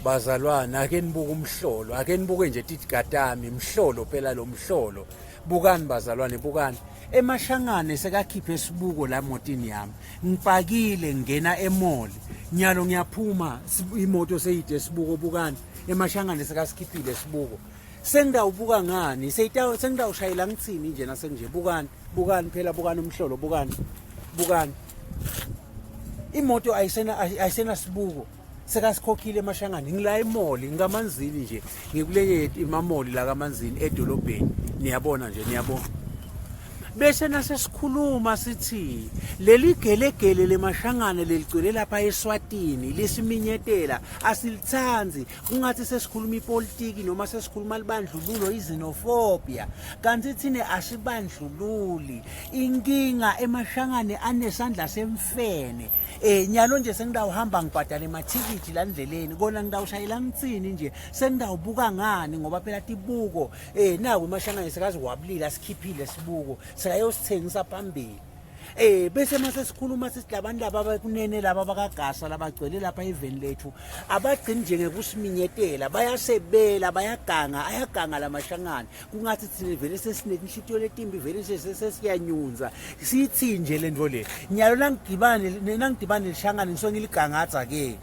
Bazalwane, ake nibuke umhlolo, ake nibuke nje tithi gadami umhlolo phela lo mhlolo. Bukani bazalwane, bukani. Emashangane sekakhiphe isibuko la motini yami. Ngipakile ngena emall. Nyalo ngiyaphuma imoto seyide isibuko bukani. Emashangane sekasikhiphile isibuko. Sengidawubuka ngani? Sengidawushayela ngitsini nje nasenje bukani. Bukani phela bukani umhlolo bukani. Bukani. Imoto ayisena sibuko. Sekasikhokhile emashangane ngila emall ngamanzini nje ngikuleke imamoli la kamanzini edolobheni niyabona nje niyabona bese nasesikhuluma sithi leli gelegele lemashangane leligcwele lapha eSwatini lesiminyetela asilitsanzi kungathi sesikhuluma ipolitiki noma sesikhuluma libandlululo izinofobia kanti thina asibandlululi inkinga emashangane anesandla semfene nyalo nje sengidawuhamba ngibhadala emathikithi la ndleleni kona ngidawushayela ngitsini nje sengidawubuka ngani ngoba phela tibuko naku emashangane sekazi wabulila sikhiphile sibuko sayosithengisa phambili bese mase sikhuluma sithi labantu laba abakunene laba bakagasa labagcwele lapha eveni lethu abagcini nje ngekusimenyetela bayasebela bayaganga ayaganga lamashangane kungathi thina vele sesinenhlitiyo letimbi vele sesiyanyunza sithi nje lento le nyalo nangidibane lishangane ngisho ngiligangatha ke